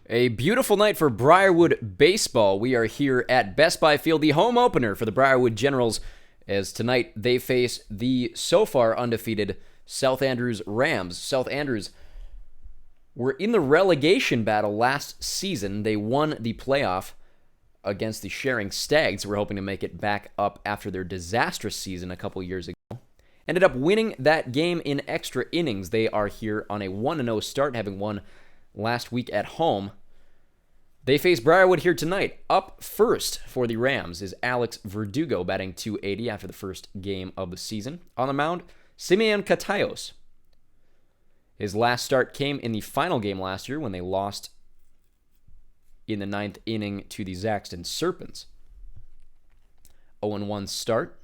A beautiful night for Briarwood baseball. We are here at Best Buy Field, the home opener for the Briarwood Generals, as tonight they face the so far undefeated Southandrews Rams. Southandrews were in the relegation battle last season. They won the playoff against the Sharing Stags. We're hoping to make it back up after their disastrous season a couple years ago. Ended up winning that game in extra innings. They are here on a 1-0 start, having won last week at home. They face Briarwood here tonight. Up first for the Rams is Alex Verdugo, batting .280 after the first game of the season. On the mound, Simeon Catallos. His last start came in the final game last year when they lost in the ninth inning to the Zaxton Serpents. 0-1 start.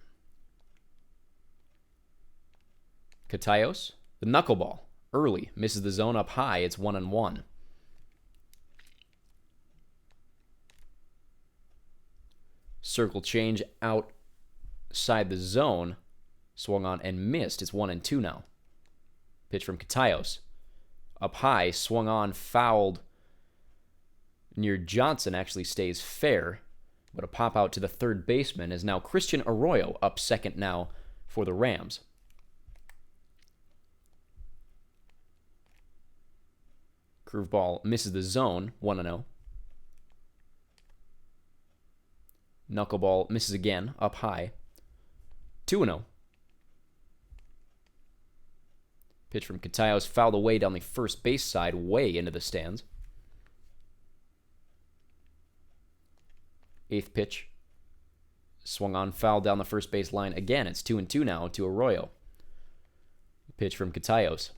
Catallos, the knuckleball, early, misses the zone up high. It's 1-1. Circle change outside the zone, swung on and missed. It's 1-2 now. Pitch from Catallos, up high, swung on, fouled near Johnson. Actually stays fair, but a pop out to the third baseman is now Christian Arroyo up second now for the Rams. Curveball misses the zone, 1-0. Knuckleball misses again, up high, 2-0. Pitch from Catallos fouled away down the first base side, way into the stands. Eighth pitch, swung on, fouled down the first base line again. It's 2-2 now to Arroyo. Pitch from Catallos.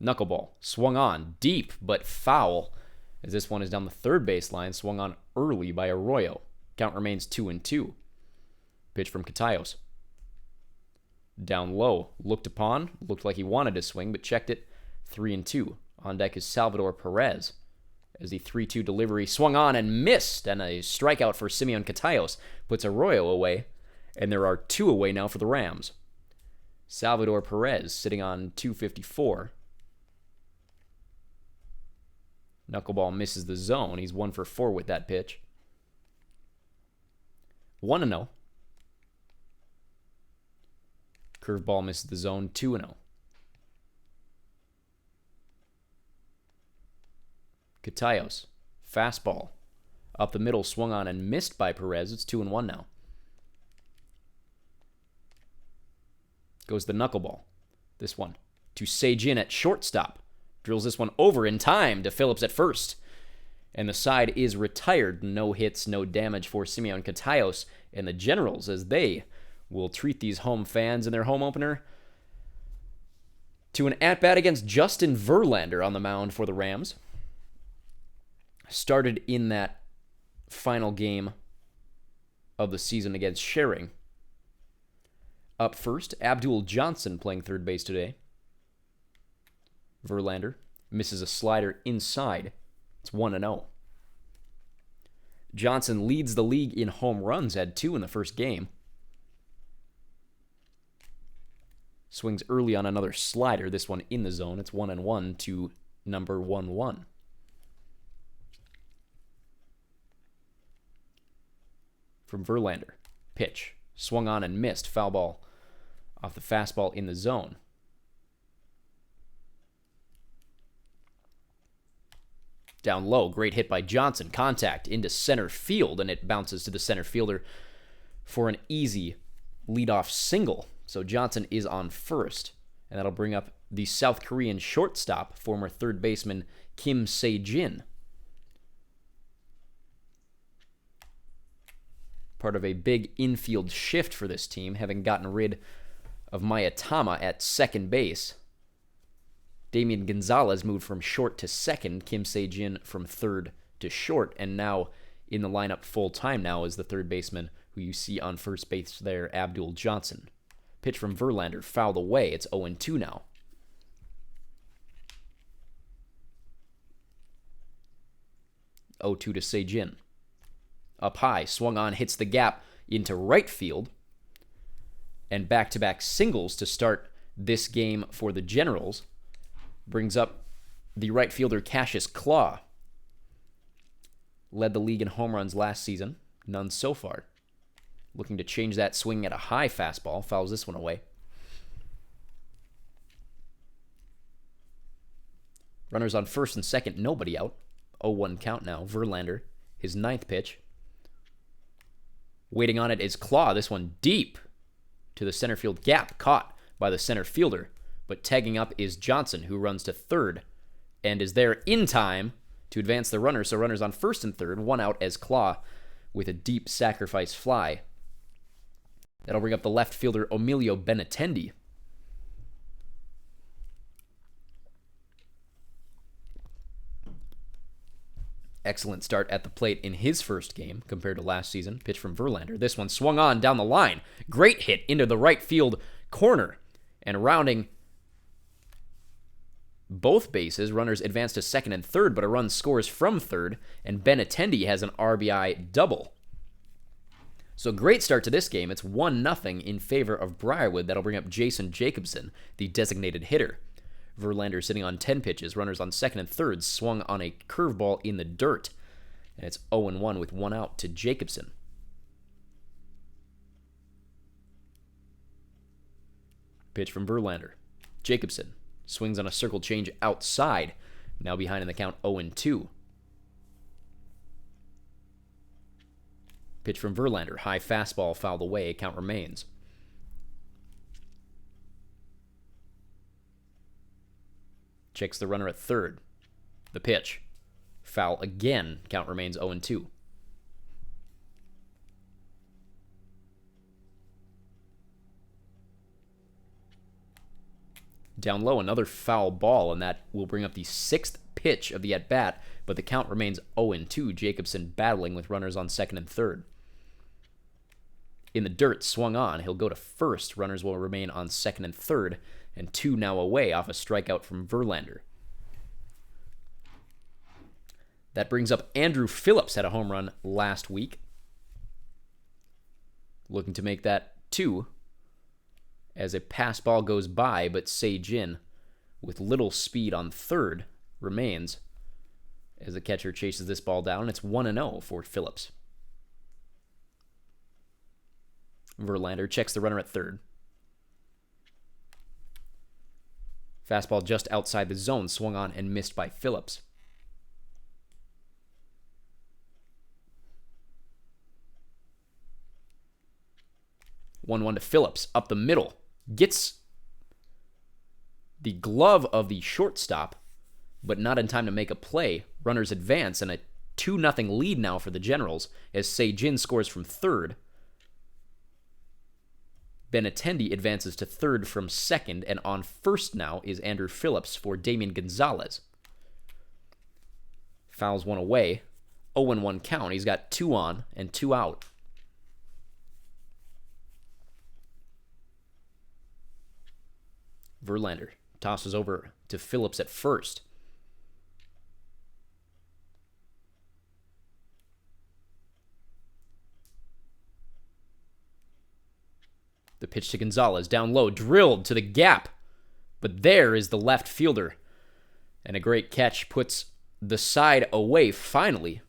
Knuckleball, swung on, deep, but foul, as this one is down the third base line, swung on early by Arroyo. Count remains 2-2. Pitch from Catallos. Down low, looked upon, looked like he wanted to swing, but checked it, 3-2. On deck is Salvador Perez, as the 3-2 delivery swung on and missed, and a strikeout for Simeon Catallos puts Arroyo away, and there are two away now for the Rams. Salvador Perez sitting on 254. Knuckleball misses the zone. He's 1-for-4 with that pitch. 1-0. Curveball misses the zone. 2-0. Catallos. Fastball. Up the middle, swung on and missed by Perez. It's 2-1 now. Goes the knuckleball. This one to Sajin at shortstop. Drills this one over in time to Phillips at first. And the side is retired. No hits, no damage for Simeon Catallos and the Generals, as they will treat these home fans in their home opener to an at-bat against Justin Verlander on the mound for the Rams. Started in that final game of the season against Sharing. Up first, Abdul Johnson playing third base today. Verlander misses a slider inside. It's 1-0. Johnson leads the league in home runs, had 2 in the first game. Swings early on another slider, this one in the zone. It's 1-1 to number 1-1. From Verlander. Pitch. Swung on and missed. Foul ball off the fastball in the zone. Down low, great hit by Johnson. Contact into center field, and it bounces to the center fielder for an easy leadoff single. So Johnson is on first, and that'll bring up the South Korean shortstop, former third baseman Kim Se-jin. Part of a big infield shift for this team, having gotten rid of Mayatama at second base. Damian Gonzalez moved from short to second, Kim Se-jin from third to short, and now in the lineup full-time now is the third baseman who you see on first base there, Abdul Johnson. Pitch from Verlander, fouled away. It's 0-2 now. To Se-jin. Up high, swung on, hits the gap into right field. And back-to-back singles to start this game for the Generals. Brings up The right fielder Cassius Claw led the league in home runs last season. None so far. Looking to change that, swing at a high fastball. Fouls this one away. Runners on first and second, nobody out. 0-1 count now. Verlander, his ninth pitch. Waiting on it is Claw. This one deep to the center field gap. Caught by the center fielder. But tagging up is Johnson, who runs to third and is there in time to advance the runner. So runners on first and third, one out as Claw with a deep sacrifice fly. That'll bring up the left fielder Emilio Benintendi. Excellent start at the plate in his first game compared to last season. Pitch from Verlander. This one swung on down the line. Great hit into the right field corner. And rounding both bases, runners advance to second and third, but a run scores from third, and Benintendi has an RBI double. So great start to this game. It's 1-0 in favor of Briarwood. That'll bring up Jason Jacobson, the designated hitter. Verlander sitting on 10 pitches. Runners on second and third, swung on a curveball in the dirt. And it's 0-1 with one out to Jacobson. Pitch from Verlander. Jacobson swings on a circle change outside. Now behind in the count 0-2. Pitch from Verlander. High fastball fouled away. Count remains. Checks the runner at third. The pitch. Foul again. Count remains 0-2. Down low, another foul ball, and that will bring up the sixth pitch of the at-bat, but the count remains 0-2. Jacobson battling with runners on second and third. In the dirt, swung on. He'll go to first. Runners will remain on second and third, and two now away off a strikeout from Verlander. That brings up Andrew Phillips, had a home run last week. Looking to make that 2 as a pass ball goes by, but Say-Jin, with little speed on third, remains as the catcher chases this ball down. It's 1-0 for Phillips. Verlander checks the runner at third. Fastball just outside the zone, swung on and missed by Phillips. One to Phillips, up the middle. Gets the glove of the shortstop, but not in time to make a play. Runners advance, and a 2-0 lead now for the Generals as Say-Jin scores from third. Benintendi advances to third from second, and on first now is Andrew Phillips for Damian Gonzalez. Fouls one away. 0-1 count. He's got 2 on and 2 out. Verlander tosses over to Phillips at first. The pitch to Gonzalez, down low, drilled to the gap. But there is the left fielder. And a great catch puts the side away finally.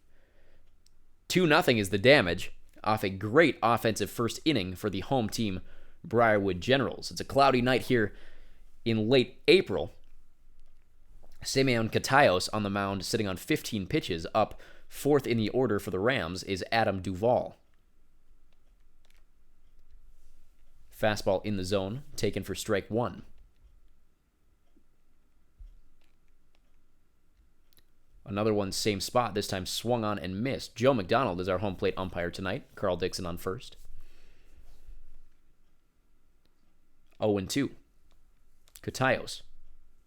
2-0 is the damage off a great offensive first inning for the home team, Briarwood Generals. It's a cloudy night here in late April. Semyon Catayos on the mound, sitting on 15 pitches. Up fourth in the order for the Rams is Adam Duvall. Fastball in the zone, taken for strike 1. Another one, same spot, this time swung on and missed. Joe McDonald is our home plate umpire tonight. Carl Dixon on first. 0-2. Catayos.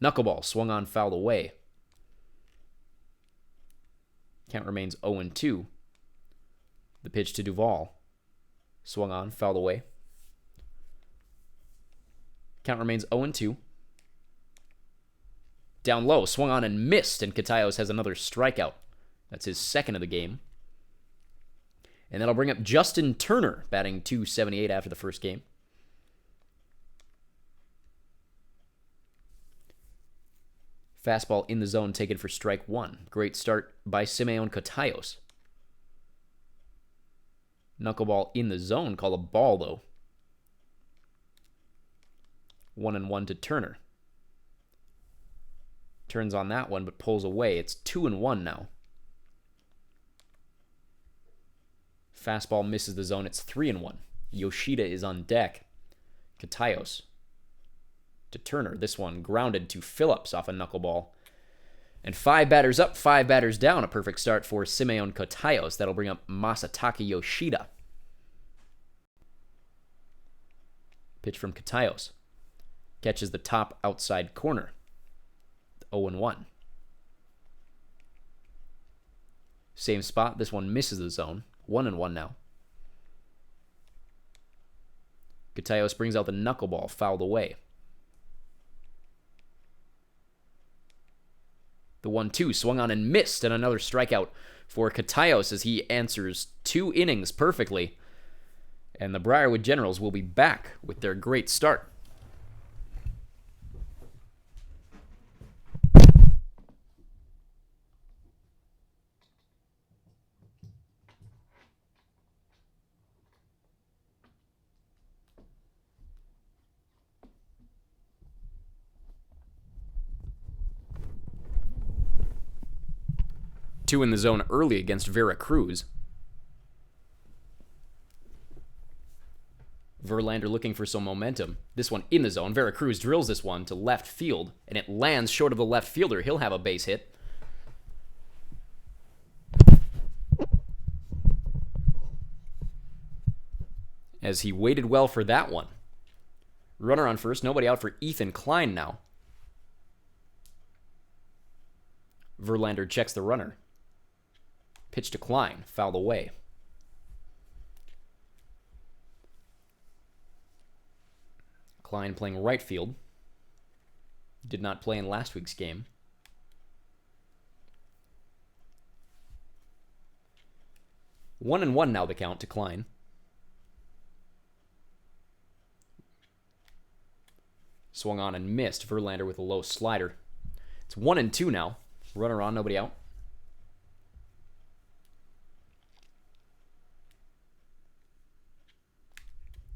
Knuckleball swung on, fouled away. Count remains 0-2. The pitch to Duvall. Swung on, fouled away. Count remains 0-2. Down low, swung on and missed, and Catayos has another strikeout. That's his second of the game. And that'll bring up Justin Turner, batting .278 after the first game. Fastball in the zone taken for strike one. Great start by Simeon Catayos. Knuckleball in the zone, called a ball though. 1-1 to Turner. Turns on that one, but pulls away. It's 2-1 now. Fastball misses the zone. It's 3-1. Yoshida is on deck. Catayos to Turner. This one grounded to Phillips off a knuckleball. And 5 batters up, 5 batters down. A perfect start for Simeon Catayos. That'll bring up Masataka Yoshida. Pitch from Catayos. Catches the top outside corner. 0-1. Same spot. This one misses the zone. 1-1 now. Catayos brings out the knuckleball, fouled away. The 1-2 swung on and missed, and another strikeout for Catayos as he answers 2 innings perfectly. And the Briarwood Generals will be back with their great start. Two in the zone early against Veracruz. Verlander looking for some momentum. This one in the zone. Veracruz drills this one to left field, and it lands short of the left fielder. He'll have a base hit. As he waited well for that one. Runner on first. Nobody out for Ethan Klein now. Verlander checks the runner. Pitch to Klein, fouled away. Klein playing right field. Did not play in last week's game. 1-1 now the count to Klein. Swung on and missed. Verlander with a low slider. It's 1-2 now. Runner on, nobody out.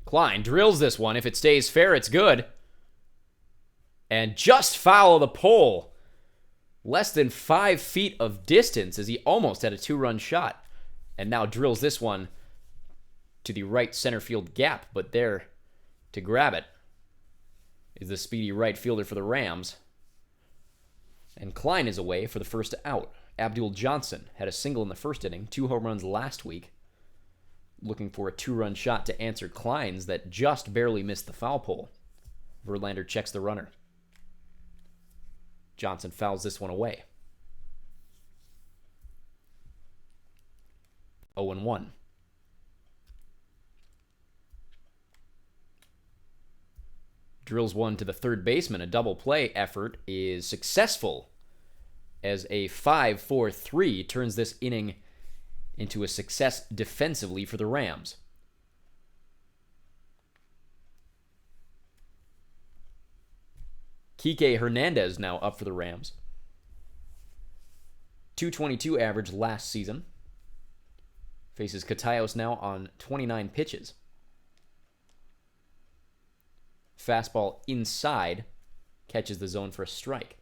Klein drills this one. If it stays fair, it's good. And just foul of the pole. Less than 5 feet of distance as he almost had a 2-run shot. And now drills this one to the right center field gap. But there to grab it is the speedy right fielder for the Rams. And Klein is away for the first out. Abdul Johnson had a single in the first inning, 2 home runs last week. Looking for a 2-run shot to answer Klein's that just barely missed the foul pole. Verlander checks the runner. Johnson fouls this one away. 0-1. Drills one to the third baseman. A double play effort is successful as a 5-4-3 turns this inning into a success defensively for the Rams. Kike Hernandez now up for the Rams. .222 average last season. Faces Catayos now on 29 pitches. Fastball inside. Catches the zone for a strike.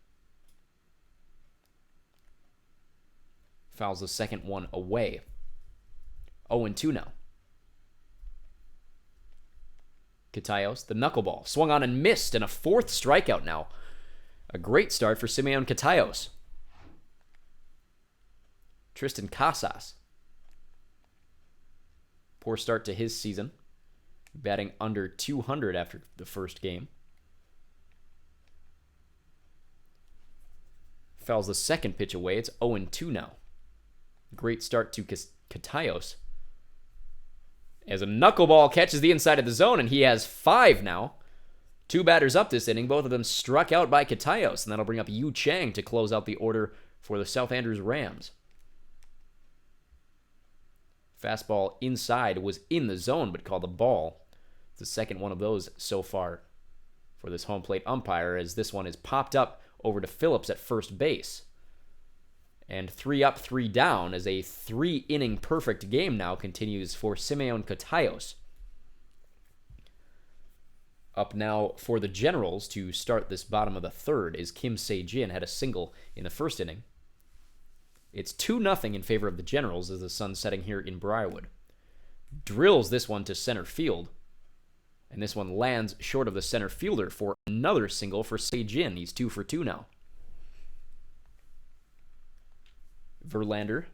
Fouls the second one away. 0-2 now. Catayos, the knuckleball. Swung on and missed, and a 4th strikeout now. A great start for Simeon Catayos. Tristan Casas. Poor start to his season. Batting under 200 after the first game. Fouls the second pitch away. It's 0-2 now. Great start to Catayos. As a knuckleball catches the inside of the zone, and he has 5 now. 2 batters up this inning, both of them struck out by Catayos, and that'll bring up Yu Chang to close out the order for the Southandrews Rams. Fastball inside was in the zone, but called a ball. It's the second one of those so far for this home plate umpire, as this one is popped up over to Phillips at first base. And 3 up, 3 down as a 3-inning perfect game now continues for Simeon Catallos. Up now for the Generals to start this bottom of the third is Kim Se-jin, had a single in the first inning. It's 2-0 in favor of the Generals as the sun's setting here in Briarwood. Drills this one to center field. And this one lands short of the center fielder for another single for Se-jin. He's 2 for 2 now. Verlander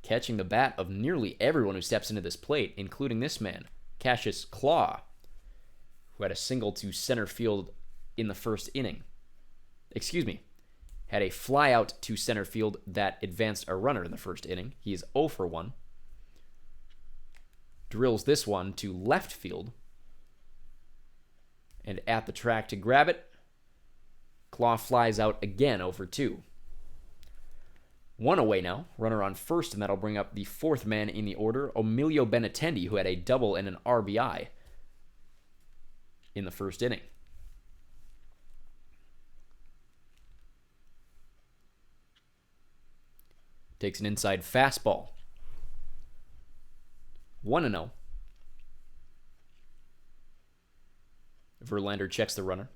catching the bat of nearly everyone who steps into this plate, including this man, Cassius Claw, who had a single to center field in the first inning. Had a fly out to center field that advanced a runner in the first inning. He is 0 for 1. Drills this one to left field. And at the track to grab it, Claw flies out again 0 for 2. 1 away now, runner on first, and that'll bring up the fourth man in the order, Emilio Benintendi, who had a double and an RBI in the first inning. Takes an inside fastball. 1-0. Verlander checks the runner.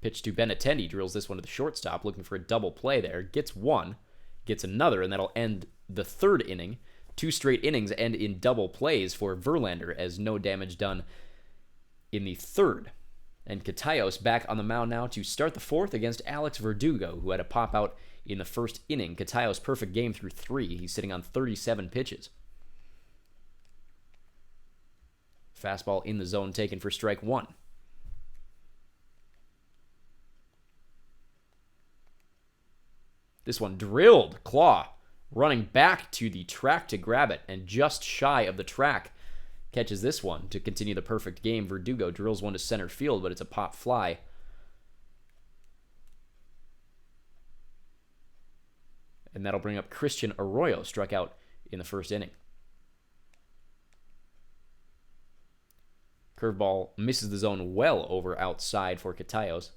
Pitch to Benintendi, drills this one to the shortstop, looking for a double play there. Gets one, gets another, and that'll end the third inning. 2 straight innings end in double plays for Verlander, as no damage done in the third. And Catallos back on the mound now to start the fourth against Alex Verdugo, who had a pop out in the first inning. Catallos' perfect game through 3. He's sitting on 37 pitches. Fastball in the zone taken for strike 1. This one drilled. Claw running back to the track to grab it, and just shy of the track catches this one to continue the perfect game. Verdugo drills one to center field, but it's a pop fly. And that'll bring up Christian Arroyo, struck out in the first inning. Curveball misses the zone well over outside for Catallos.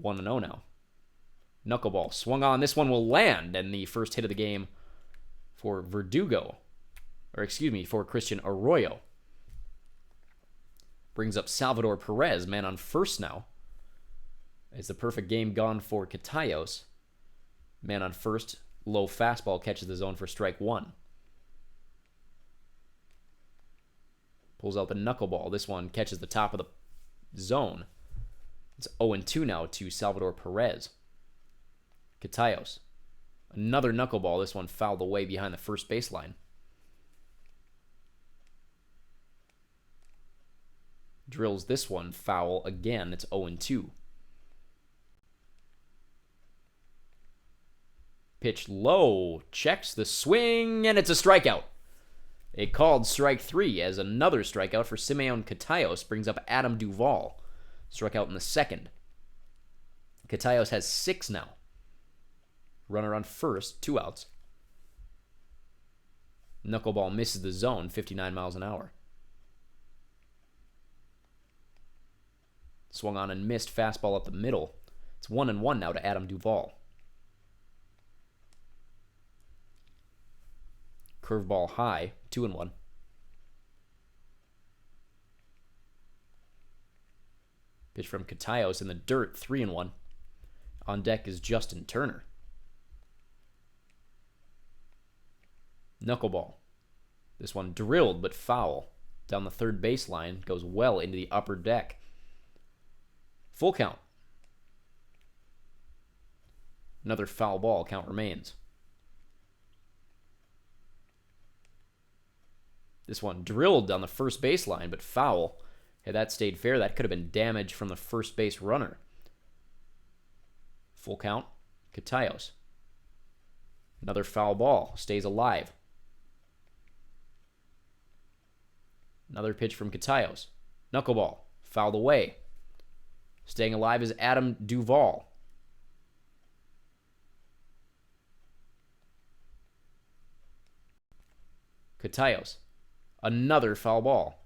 1-0 now. Knuckleball swung on. This one will land, and the first hit of the game for for Christian Arroyo. Brings up Salvador Perez, man on first now. It's the perfect game gone for Catallos. Man on first, low fastball catches the zone for strike 1. Pulls out the knuckleball. This one catches the top of the zone. It's 0-2 now to Salvador Perez. Catallos. Another knuckleball. This one fouled away behind the first baseline. Drills this one foul again. It's 0-2. Pitch low. Checks the swing, and it's a strikeout. A called strike 3 as another strikeout for Simeon Catallos brings up Adam Duvall. Struck out in the second. Catallos has 6 now. Runner on first, 2 outs. Knuckleball misses the zone, 59 miles an hour. Swung on and missed fastball up the middle. It's 1-1 now to Adam Duvall. Curveball high, 2-1. Pitch from Catallos in the dirt, 3-1. On deck is Justin Turner. Knuckleball. This one drilled but foul. Down the third baseline, goes well into the upper deck. Full count. Another foul ball, count remains. This one drilled down the first baseline, but foul. Had that stayed fair, that could have been damage from the first base runner. Full count, Catallos. Another foul ball, stays alive. Another pitch from Catallos. Knuckleball, fouled away. Staying alive is Adam Duvall. Catallos. Another foul ball.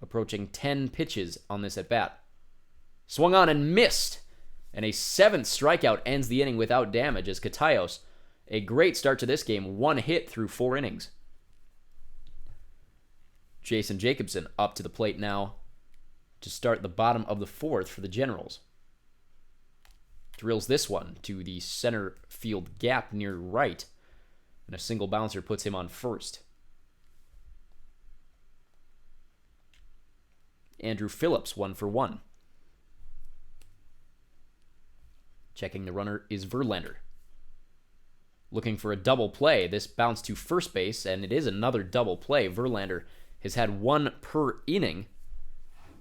approaching 10 pitches on this at bat. Swung on and missed. And a 7th strikeout ends the inning without damage as Catallos, a great start to this game, 1 hit through 4 innings. Jason Jacobson up to the plate now to start the bottom of the 4th for the Generals. Drills this one to the center field gap near right, and a single bouncer puts him on first. Andrew Phillips, 1 for 1. Checking the runner is Verlander. Looking for a double play. This bounced to first base, and it is another double play. Verlander has had 1 per inning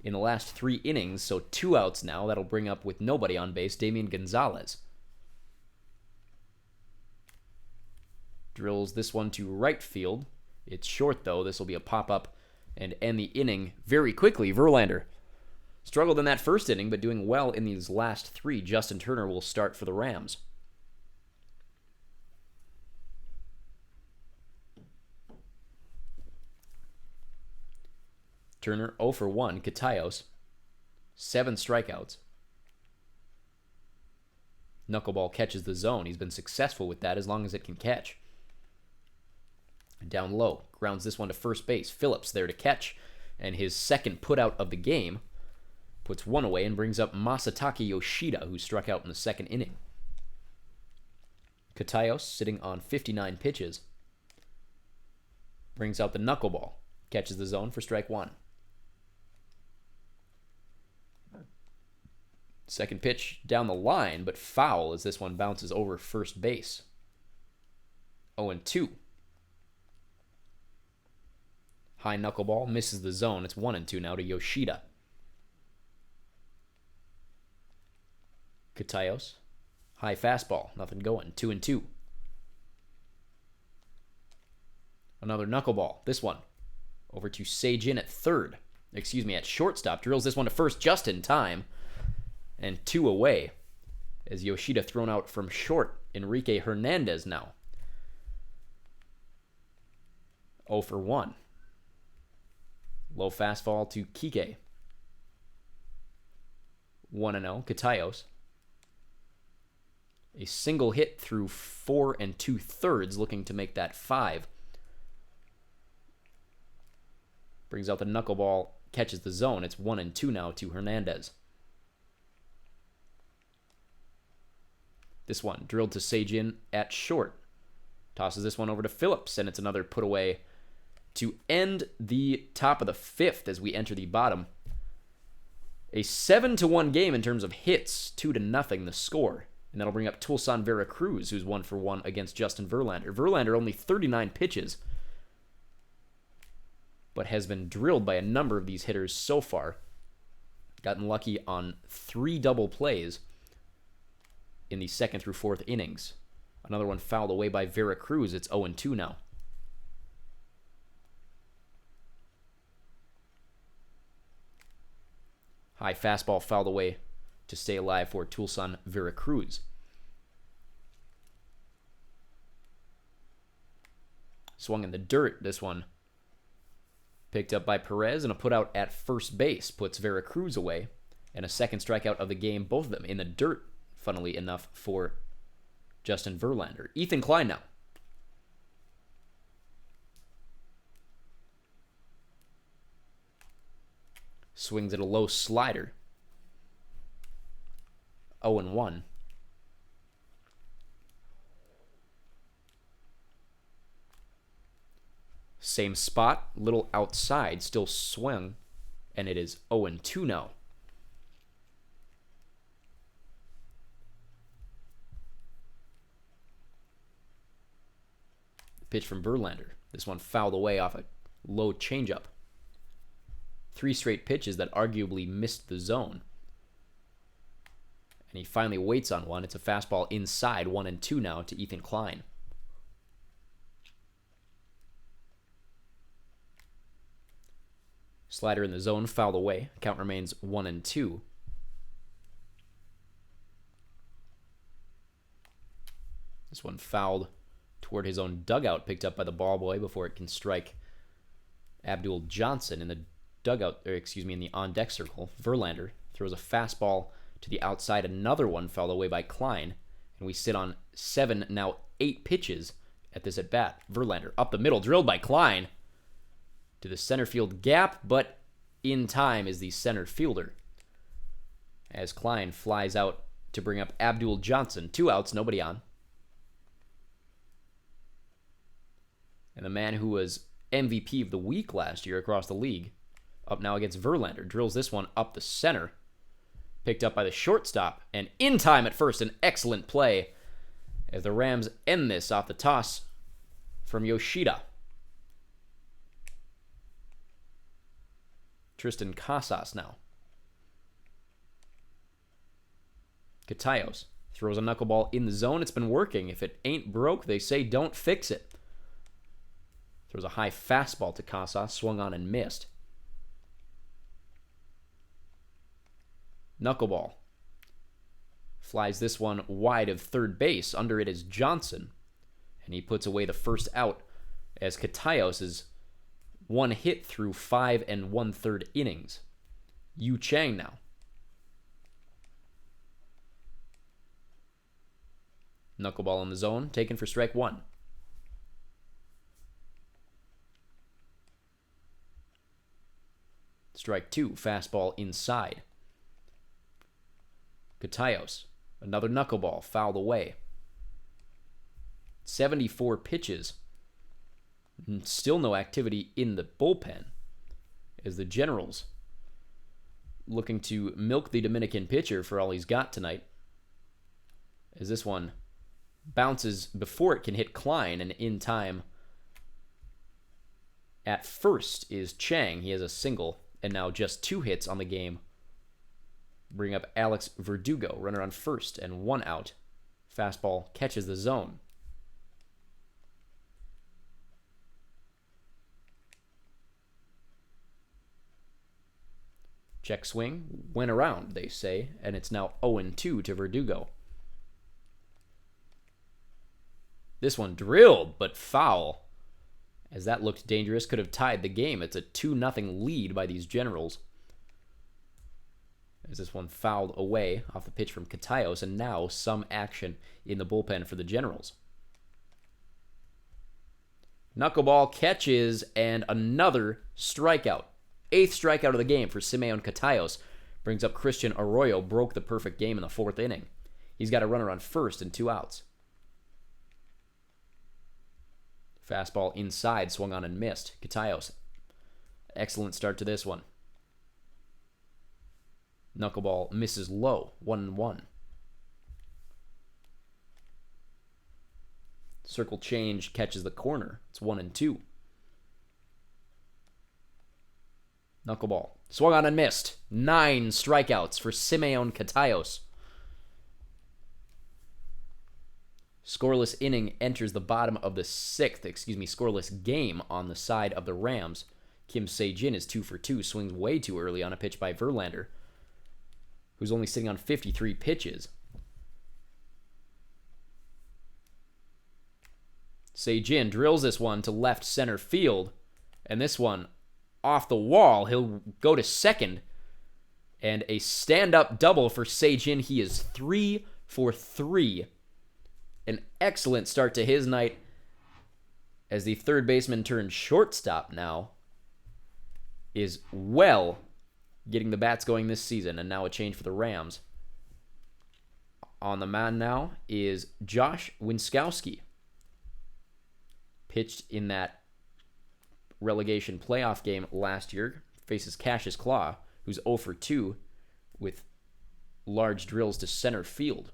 in the last 3 innings, so 2 outs now. That'll bring up with nobody on base Damian Gonzalez. Drills this one to right field. It's short, though. This will be a pop-up and end the inning very quickly. Verlander struggled in that first inning, but doing well in these last 3. Justin Turner will start for the Rams. Turner 0 for 1. Catallos, 7 strikeouts. Knuckleball catches the zone. He's been successful with that as long as it can catch. Down low, grounds this one to first base. Phillips there to catch, and his second putout of the game puts 1 away and brings up Masataka Yoshida, who struck out in the 2nd inning. Catallos, sitting on 59 pitches, brings out the knuckleball, catches the zone for strike 1. Second pitch down the line, but foul as this one bounces over first base. 0-2. High knuckleball misses the zone. It's 1-2 now to Yoshida. Catallos, high fastball, nothing going. 2-2. Another knuckleball. This one over to Sajin at shortstop. Drills this one to first just in time. And 2 away as Yoshida thrown out from short. Enrique Hernandez now 0 for 1. Low fastball to Kike. 1-0. Catallos, a single hit through 4 2/3, looking to make that 5. Brings out the knuckleball, catches the zone. It's 1-2 now to Hernandez. This one drilled to Sajin at short. Tosses this one over to Phillips, and it's another put away to end the top of the 5th as we enter the bottom. A 7-1 game in terms of hits, 2-0 the score. And that'll bring up Tulsan Veracruz, who's 1 for 1 against Justin Verlander. Verlander only 39 pitches, but has been drilled by a number of these hitters so far. Gotten lucky on 3 double plays in the 2nd through 4th innings. Another one fouled away by Veracruz. It's 0-2 now. High fastball fouled away to stay alive for Tulsan Veracruz. Swung in the dirt, this one. Picked up by Perez, and a putout at first base puts Veracruz away. And a 2nd strikeout of the game, both of them in the dirt, funnily enough, for Justin Verlander. Ethan Klein now. Swings at a low slider. 0-1. Same spot, little outside, still swing, and it is 0-2 now. Pitch from Verlander. This one fouled away off a low changeup. 3 straight pitches that arguably missed the zone. And he finally waits on one. It's a fastball inside, 1-2 now to Ethan Klein. Slider in the zone, fouled away. Count remains 1-2. This one fouled toward his own dugout, picked up by the ball boy before it can strike Abdul Johnson in the dugout, or excuse me, in the on-deck circle. Verlander throws a fastball to the outside. Another one fouled away by Klein. And we sit on 7, now 8 pitches at this at-bat. Verlander up the middle, drilled by Klein to the center field gap, but in time is the center fielder. As Klein flies out to bring up Abdul Johnson. 2 outs, nobody on. And the man who was MVP of the week last year across the league, up now against Verlander, drills this one up the center. Picked up by the shortstop, and in time at first, an excellent play as the Rams end this off the toss from Yoshida. Tristan Casas now. Catallos throws a knuckleball in the zone. It's been working. If it ain't broke, they say don't fix it. Throws a high fastball to Casas, swung on and missed. Knuckleball. Flies this one wide of third base. Under it is Johnson. And he puts away the first out as Catallos is 1 hit through 5 1/3 innings. Yu Chang now. Knuckleball in the zone, taken for strike 1. Strike 2, fastball inside. Catallos, another knuckleball, fouled away. 74 pitches. Still no activity in the bullpen as the Generals looking to milk the Dominican pitcher for all he's got tonight. As this one bounces before it can hit Klein, and in time at first is Chang. He has a single and now just 2 hits on the game. Bring up Alex Verdugo, runner on first and 1 out. Fastball catches the zone. Check swing, went around, they say, and it's now 0-2 to Verdugo. This one drilled, but foul. As that looked dangerous, could have tied the game. It's a 2-0 lead by these Generals. As this one fouled away off the pitch from Catallos, and now some action in the bullpen for the Generals. Knuckleball catches, and another strikeout. 8th strikeout of the game for Simeon Catallos. Brings up Christian Arroyo, broke the perfect game in the 4th inning. He's got a runner on first and 2 outs. Fastball inside, swung on and missed. Catallos, excellent start to this one. Knuckleball misses low, 1-1. Circle change catches the corner. It's 1-2. Knuckleball swung on and missed. 9 strikeouts for Simeon Catallos. Scoreless inning enters the bottom of the 6th, scoreless game on the side of the Rams. Kim Se-jin is 2 for 2, swings way too early on a pitch by Verlander, who's only sitting on 53 pitches. Se-jin drills this one to left center field, and this one off the wall. He'll go to second, and a stand-up double for Se-jin. He is 3 for 3. An excellent start to his night as the third baseman turned shortstop now is well getting the bats going this season, and now a change for the Rams. On the mound now is Josh Winskowski. Pitched in that relegation playoff game last year, faces Cassius Claw, who's 0 for 2 with large drills to center field.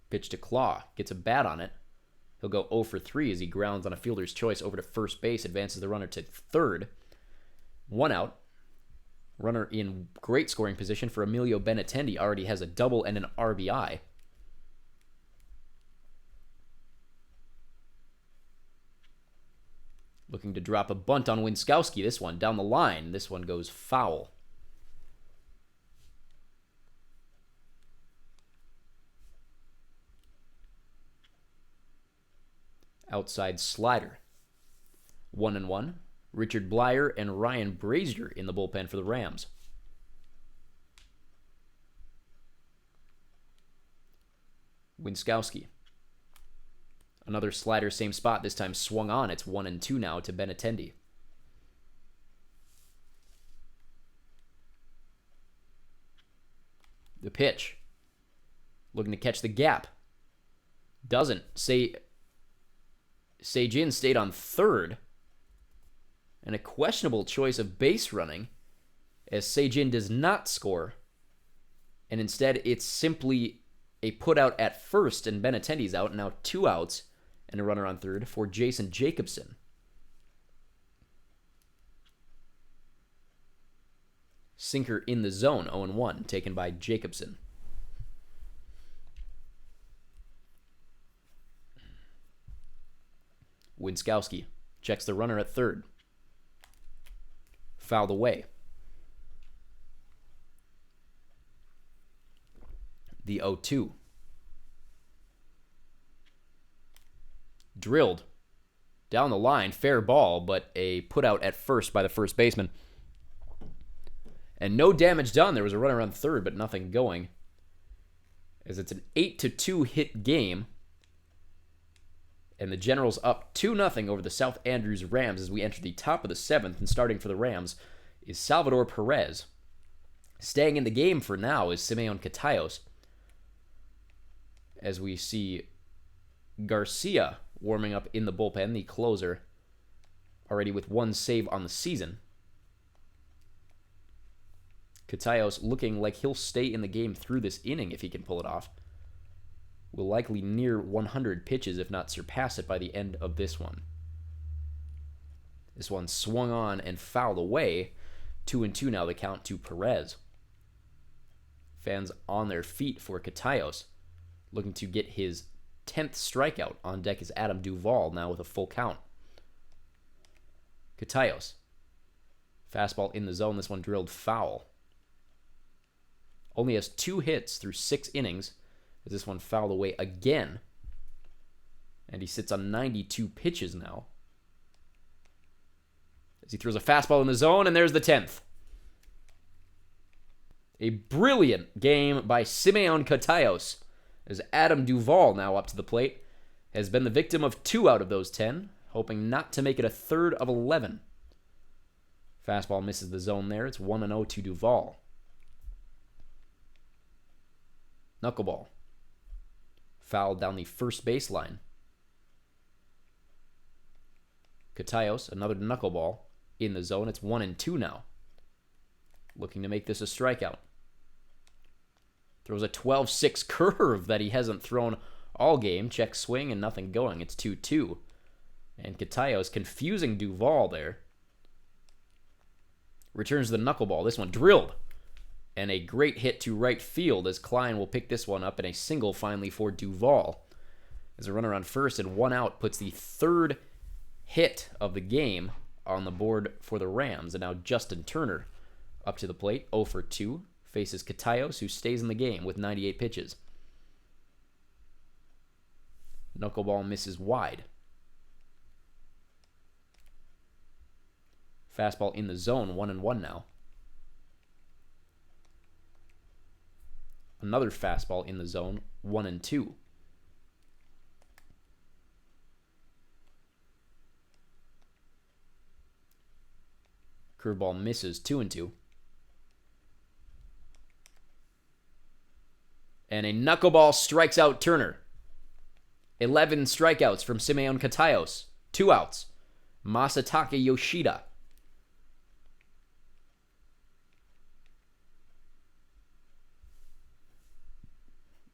Pitch to Claw, gets a bat on it. He'll go 0 for 3 as he grounds on a fielder's choice over to first base, advances the runner to third. 1 out. Runner in great scoring position for Emilio Benintendi, already has a double and an RBI. Looking to drop a bunt on Winskowski. This one down the line. This one goes foul. outside slider. 1-1. Richard Blyer and Ryan Brazier in the bullpen for the Rams. Winskowski. Another slider, same spot, this time swung on. It's 1-2 now to Benintendi. The pitch. Looking to catch the gap. Doesn't. Sejin stayed on third. And a questionable choice of base running, as Sejin does not score. And instead, it's simply a put out at first, and Benintendi's out. Now 2 outs and a runner on third for Jason Jacobson. Sinker in the zone, 0-1, taken by Jacobson. Winskowski checks the runner at third. Fouled away. The 0-2. Drilled down the line, fair ball, but a put out at first by the first baseman. And no damage done. There was a runner on third, but nothing going. As it's an 8-2 hit game. And the Generals up 2-0 over the Southandrews Rams as we enter the top of the 7th. And starting for the Rams is Salvador Perez. Staying in the game for now is Simeon Catallos. As we see Garcia warming up in the bullpen, the closer, already with 1 save on the season. Catallos looking like he'll stay in the game through this inning if he can pull it off. Will likely near 100 pitches, if not surpass it by the end of this one. This one swung on and fouled away. 2-2 now the count to Perez. Fans on their feet for Catallos, looking to get his 10th strikeout. On deck is Adam Duvall, now with a full count. Catallos. Fastball in the zone. This one drilled foul. Only has 2 hits through 6 innings. As this one fouled away again. And he sits on 92 pitches now. As he throws a fastball in the zone, and there's the 10th. A brilliant game by Simeon Catallos, as Adam Duvall, now up to the plate, has been the victim of 2 out of those 10, hoping not to make it a third of 11. Fastball misses the zone there. It's 1-0 to Duvall. Knuckleball. Fouled down the first baseline. Catallos, another knuckleball in the zone. It's 1-2 now. Looking to make this a strikeout. Throws a 12-6 curve that he hasn't thrown all game. Check swing and nothing going. It's 2-2. And Catallos confusing Duvall there. Returns the knuckleball. This one drilled. And a great hit to right field as Klein will pick this one up, and a single finally for Duvall. As a runner on first and 1 out puts the 3rd hit of the game on the board for the Rams. And now Justin Turner up to the plate, 0 for 2. Faces Catallos, who stays in the game with 98 pitches. Knuckleball misses wide. Fastball in the zone, 1-1 now. Another fastball in the zone, 1-2. Curveball misses, 2-2. And a knuckleball strikes out Turner. 11 strikeouts from Simeon Catallos. 2 outs. Masataka Yoshida.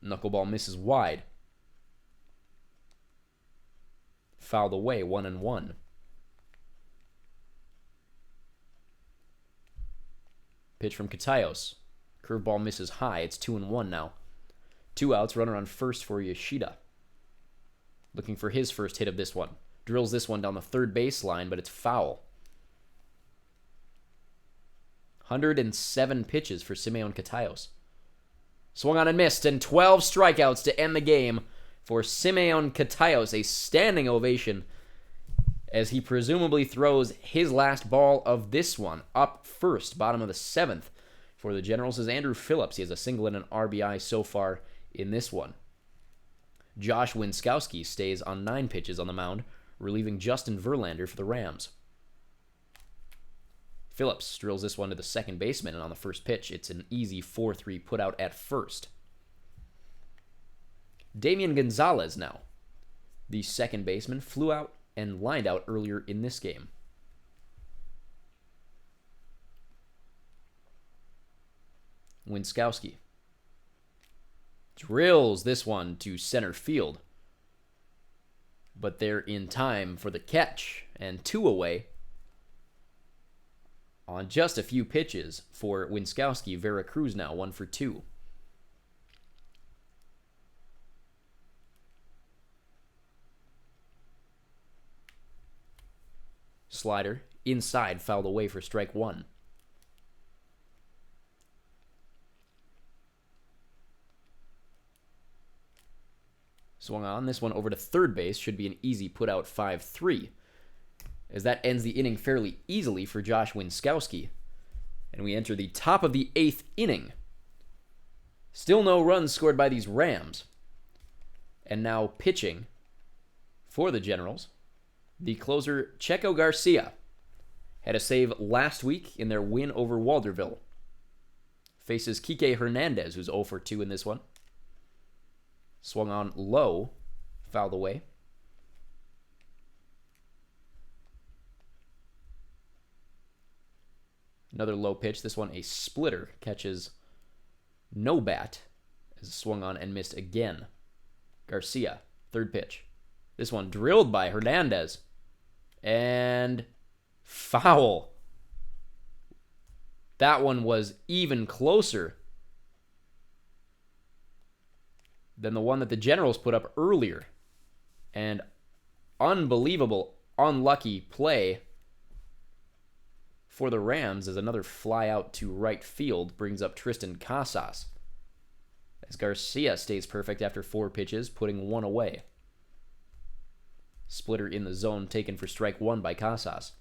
Knuckleball misses wide. Fouled away, 1-1. Pitch from Catallos. Curveball misses high. It's 2-1 now. 2 outs, runner on first for Yoshida. Looking for his first hit of this one. Drills this one down the third baseline, but it's foul. 107 pitches for Simeon Catallos. Swung on and missed, and 12 strikeouts to end the game for Simeon Katayos, a standing ovation as he presumably throws his last ball of this one. Up first, bottom of the 7th for the Generals is Andrew Phillips. He has a single and an RBI so far in this one. Josh Winskowski stays on 9 pitches on the mound, relieving Justin Verlander for the Rams. Phillips drills this one to the second baseman, and on the first pitch, it's an easy 4-3 put out at first. Damian Gonzalez now. The second baseman flew out and lined out earlier in this game. Winskowski drills this one to center field, but they're in time for the catch, and 2 away on just a few pitches for Winskowski. Veracruz now 1 for 2. Slider inside, fouled away for strike 1. Swung on. This one over to third base. Should be an easy put out 5-3. As that ends the inning fairly easily for Josh Winskowski. And we enter the top of the 8th inning. Still no runs scored by these Rams. And now pitching for the Generals, the closer Checo Garcia. Had a save last week in their win over Walderville. Faces Kike Hernandez, who's 0 for 2 in this one. Swung on low, fouled away. Another low pitch. This one a splitter. Catches no bat as swung on and missed again. Garcia, third pitch. This one drilled by Hernandez. And foul. That one was even closer than the one that the Generals put up earlier. And unbelievable, unlucky play for the Rams as another fly out to right field brings up Tristan Casas. As Garcia stays perfect after 4 pitches, putting 1 away. Splitter in the zone taken for strike 1 by Casas.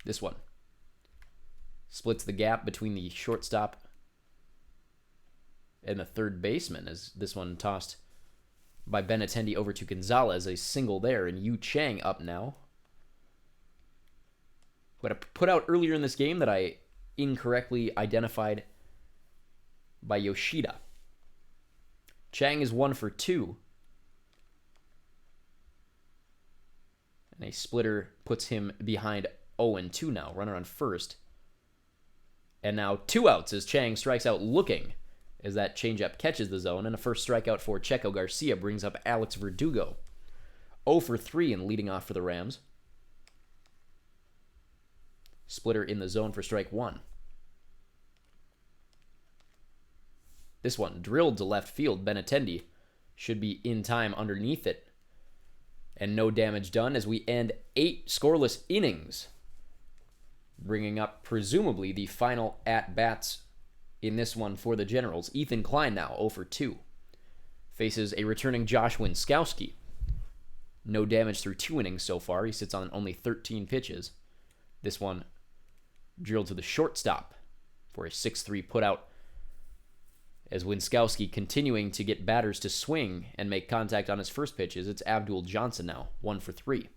This one splits the gap between the shortstop and the third baseman as this one tossed by Benintendi over to Gonzalez. A single there, and Yu Chang up now. Who had a put out earlier in this game that I incorrectly identified by Yoshida. Chang is 1 for 2. And a splitter puts him behind 0-2 now. Runner on first. And now 2 outs as Chang strikes out looking as that changeup catches the zone. And a first strikeout for Checo Garcia brings up Alex Verdugo. 0 for 3 in leading off for the Rams. Splitter in the zone for strike 1. This one drilled to left field. Benintendi should be in time underneath it. And no damage done as we end 8 scoreless innings. Bringing up presumably the final at-bats in this one for the Generals. Ethan Klein now 0 for 2. Faces a returning Josh Winskowski. No damage through 2 innings so far. He sits on only 13 pitches. This one drilled to the shortstop for a 6-3 putout. As Winskowski continuing to get batters to swing and make contact on his first pitches, it's Abdul Johnson now, 1 for 3.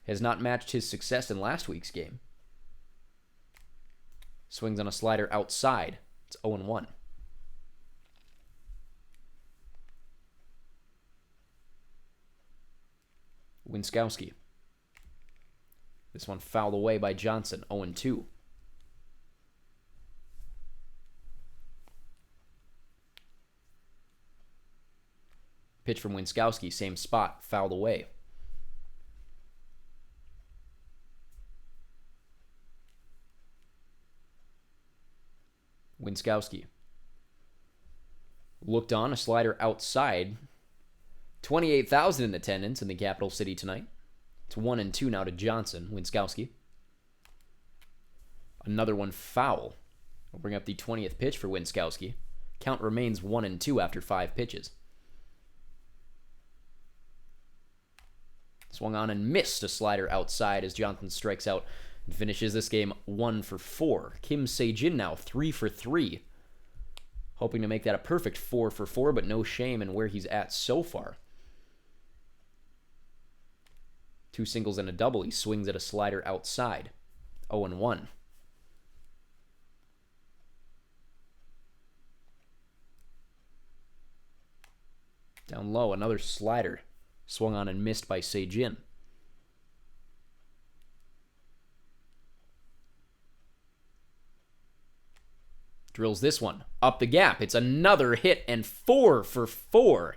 Has not matched his success in last week's game. Swings on a slider outside. It's 0-1. Winskowski. This one fouled away by Johnson, 0-2. Pitch from Winskowski, same spot, fouled away. Winskowski looked on, a slider outside. 28,000 in attendance in the capital city tonight. It's 1-2 now to Johnson. Winskowski. Another one foul. We'll bring up the 20th pitch for Winskowski. Count remains 1-2 after 5 pitches. Swung on and missed a slider outside as Johnson strikes out and finishes this game 1-for-4. Kim Se-jin now 3-for-3. Hoping to make that a perfect 4-for-4, but no shame in where he's at so far. 2 singles and a double. He swings at a slider outside. 0-1. Down low, another slider. Swung on and missed by Se-jin. Drills this one. Up the gap. It's another hit, and 4-for-4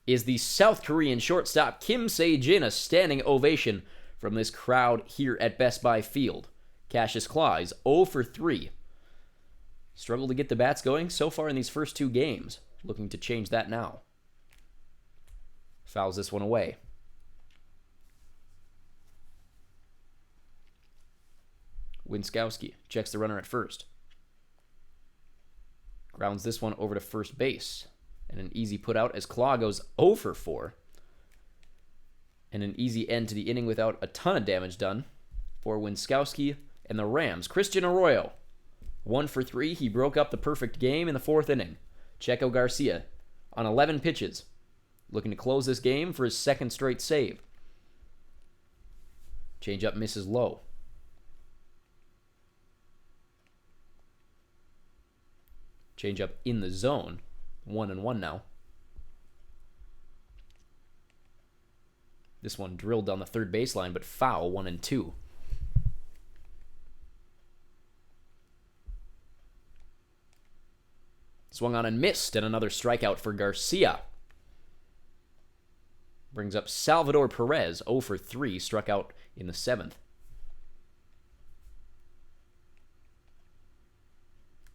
is the South Korean shortstop Kim Se-jin. A standing ovation from this crowd here at Best Buy Field. Cassius Claw is 0-for-3. Struggled to get the bats going so far in these first 2 games. Looking to change that now. Fouls this one away. Winskowski checks the runner at first. Grounds this one over to first base. And an easy put out as Claw goes 0-for-4. And an easy end to the inning without a ton of damage done for Winskowski and the Rams. Christian Arroyo, 1-for-3. He broke up the perfect game in the 4th inning. Checo Garcia on 11 pitches. Looking to close this game for his 2nd straight save. Changeup misses low. Changeup in the zone. 1-1 now. This one drilled down the 3rd baseline, but foul. 1-2. Swung on and missed, and another strikeout for Garcia. Brings up Salvador Perez, 0-for-3, struck out in the 7th.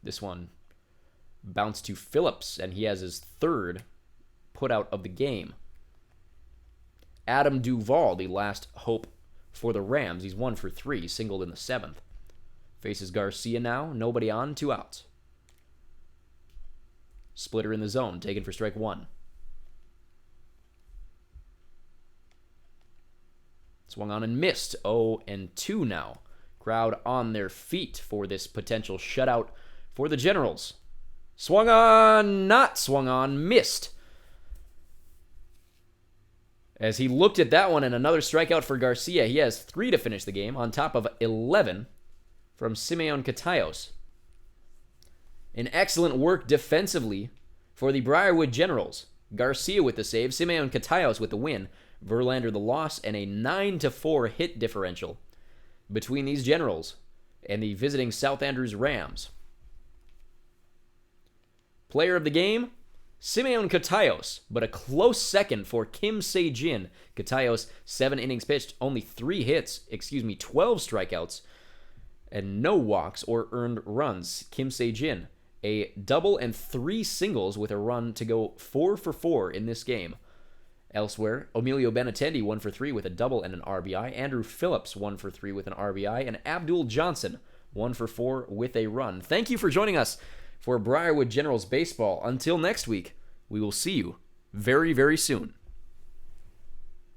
This one bounced to Phillips, and he has his 3rd putout of the game. Adam Duvall, the last hope for the Rams. He's 1-for-3, singled in the 7th. Faces Garcia now, nobody on, 2 outs. Splitter in the zone, taken for strike 1. Swung on and missed. 0-2 now. Crowd on their feet for this potential shutout for the Generals. Swung on, not swung on, missed. As he looked at that one, and another strikeout for Garcia. He has 3 to finish the game on top of 11 from Simeon Catayos. An excellent work defensively for the Briarwood Generals. Garcia with the save, Simeon Catayos with the win, Verlander the loss, and a 9-4 hit differential between these Generals and the visiting Southandrews Rams. Player of the game, Simeon Catayos, but a close second for Kim Se-jin. Catayos, 7 innings pitched, only 12 strikeouts, and no walks or earned runs. Kim Se-jin, a double and 3 singles with a run to go 4-for-4 in this game. Elsewhere, Emilio Benintendi 1-for-3 with a double and an RBI. Andrew Phillips 1-for-3 with an RBI. And Abdul Johnson 1-for-4 with a run. Thank you for joining us for Briarwood Generals Baseball. Until next week, we will see you very, very soon.